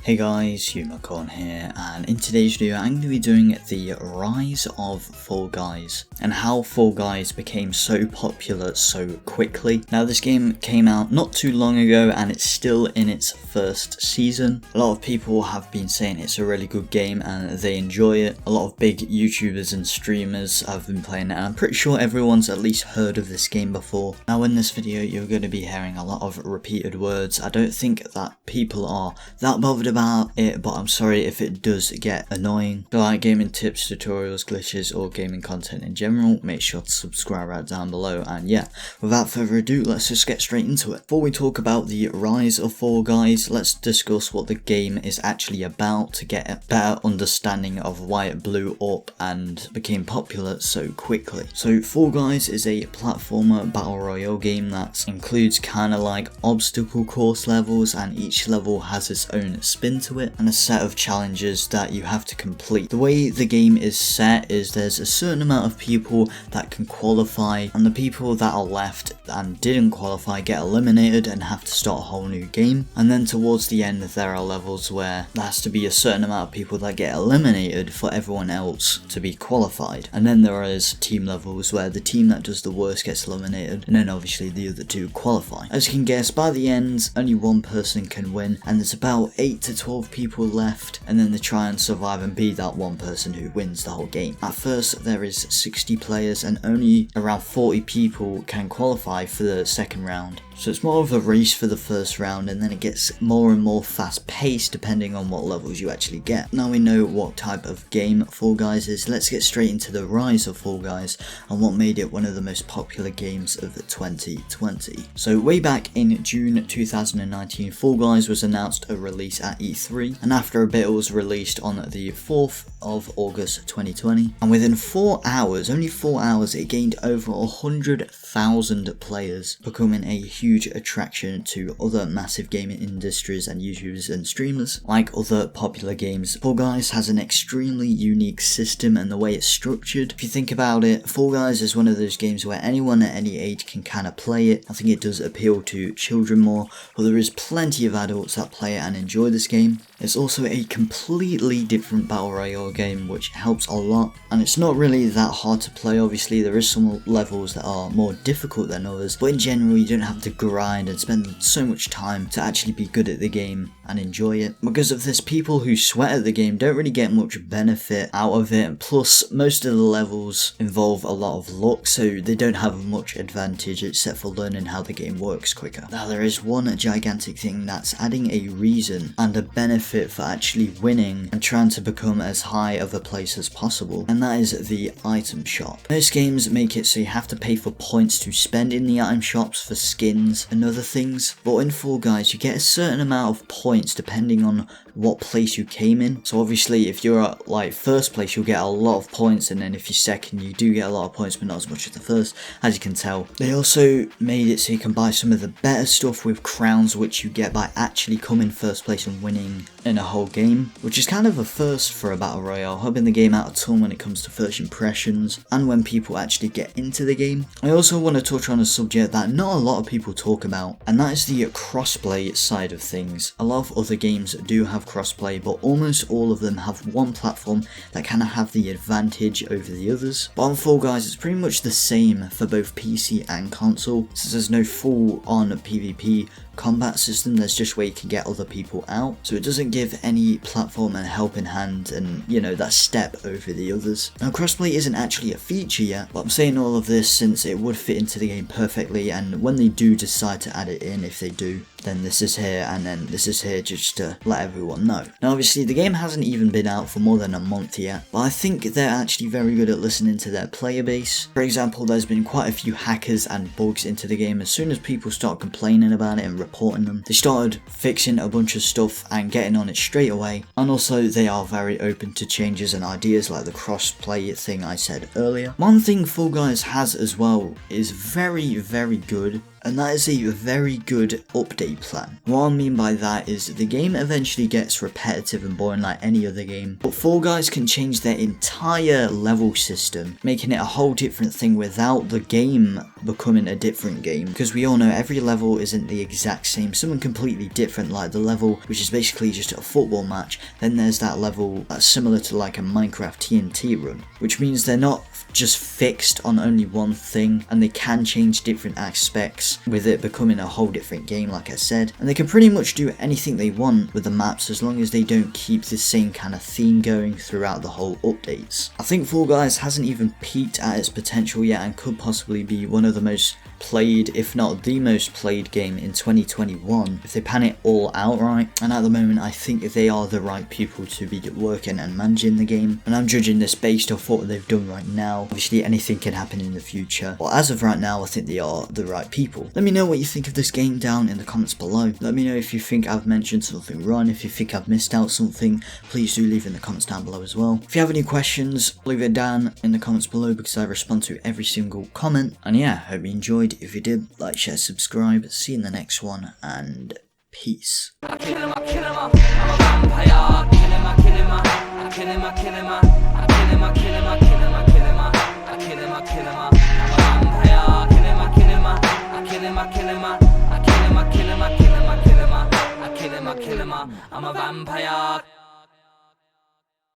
Hey guys, Huma Corn here, and in today's video I'm going to be doing the rise of Fall Guys and how Fall Guys became so popular so quickly. Now this game came out not too long ago and it's still in its first season. A lot of people have been saying it's a really good game and they enjoy it. A lot of big YouTubers and streamers have been playing it and I'm pretty sure everyone's at least heard of this game before. Now in this video you're going to be hearing a lot of repeated words. I don't think that people are that bothered about it, but I'm sorry if it does get annoying. If you like gaming tips, tutorials, glitches, or gaming content in general, make sure to subscribe right down below. And yeah, without further ado, let's just get straight into it. Before we talk about the rise of Fall Guys, let's discuss what the game is actually about to get a better understanding of why it blew up and became popular so quickly. So Fall Guys is a platformer battle royale game that includes kind of like obstacle course levels, and each level has its own spin to it and a set of challenges that you have to complete. The way the game is set is there's a certain amount of people that can qualify, and the people that are left and didn't qualify get eliminated and have to start a whole new game. And then towards the end there are levels where there has to be a certain amount of people that get eliminated for everyone else to be qualified. And then there is team levels where the team that does the worst gets eliminated, and then obviously the other two qualify. As you can guess, by the end only one person can win, and there's about 8 to 12 people left, and then they try and survive and be that one person who wins the whole game. At first there is 60 players and only around 40 people can qualify for the second round. So it's more of a race for the first round, and then it gets more and more fast paced depending on what levels you actually get. Now we know what type of game Fall Guys is, let's get straight into the rise of Fall Guys and what made it one of the most popular games of 2020. So way back in June 2019, Fall Guys was announced a release at E3, and after a bit it was released on the 4th of August 2020, and within 4 hours, only 4 hours, it gained over 100,000 players, becoming a huge attraction to other massive gaming industries and YouTubers and streamers. Like other popular games, Fall Guys has an extremely unique system and the way it's structured. If you think about it, Fall Guys is one of those games where anyone at any age can kind of play it. I think it does appeal to children more, but there is plenty of adults that play it and enjoy this game. It's also a completely different battle royale game, which helps a lot, and it's not really that hard to play. Obviously there is some levels that are more difficult than others, but in general you don't have to grind and spend so much time to actually be good at the game and enjoy it. Because of this, people who sweat at the game don't really get much benefit out of it, plus most of the levels involve a lot of luck, so they don't have much advantage except for learning how the game works quicker. Now there is one gigantic thing that's adding a reason and a benefit for actually winning and trying to become as high of a place as possible, and that is the item shop. Most games make it so you have to pay for points to spend in the item shops for skins and other things, but in Fall Guys you get a certain amount of points depending on what place you came in. So obviously if you're at like first place you'll get a lot of points, and then if you're second you do get a lot of points but not as much as the first, as you can tell. They also made it so you can buy some of the better stuff with crowns, which you get by actually coming first place and winning in a whole game, which is kind of a first for a battle royale, helping the game out a ton when it comes to first impressions and when people actually get into the game. I also want to touch on a subject that not a lot of people talk about, and that is the crossplay side of things. A lot of other games do have crossplay, but almost all of them have one platform that kind of have the advantage over the others. But on Fall Guys it's pretty much the same for both PC and console, since there's no full on PvP combat system, there's just where you can get other people out, so it doesn't give any platform and helping hand and that step over the others. Now crossplay isn't actually a feature yet, but I'm saying all of this since it would fit into the game perfectly, and when they do decide to add it in, if they do, then this is here, and then this is here just to let everyone know. Now obviously the game hasn't even been out for more than a month yet, but I think they're actually very good at listening to their player base. For example, there's been quite a few hackers and bugs into the game. As soon as people start complaining about it and reporting them, they started fixing a bunch of stuff and getting on it straight away. And also they are very open to changes and ideas like the crossplay thing I said earlier. One thing Fall Guys has as well is very good and that is a very good update plan. What I mean by that is the game eventually gets repetitive and boring like any other game, but Fall Guys can change their entire level system, making it a whole different thing without the game becoming a different game, because we all know every level isn't the exact same. Some are completely different, like the level which is basically just a football match, then there's that level that's similar to like a Minecraft TNT run, which means they're not just fixed on only one thing, and they can change different aspects with it becoming a whole different game, like I said, and they can pretty much do anything they want with the maps as long as they don't keep the same kind of theme going throughout the whole updates. I think Fall Guys hasn't even peaked at its potential yet and could possibly be one of the most played, if not the most played game in 2021 if they pan it all out right, and at the moment I think they are the right people to be working and managing the game, and I'm judging this based off what they've done right now. Obviously anything can happen in the future, but as of right now I think they are the right people. Let me know what you think of this game down in the comments below. Let me know if you think I've mentioned something wrong, if you think I've missed out something, please do leave in the comments down below as well. If you have any questions, leave it down in the comments below because I respond to every single comment, and yeah, hope you enjoyed. If you did, like, share, subscribe. See you in the next one, and peace. I kill him, I'm a vampire. I kill him, I kill him, I kill him, I kill him, I kill him, I kill him, I kill him, I kill him, I kill him, I kill him, I'm a vampire. I kill him, I kill him, I kill him, I kill him, I kill him, I kill him, I kill him, I kill him, I kill him, I kill him, I'm a vampire.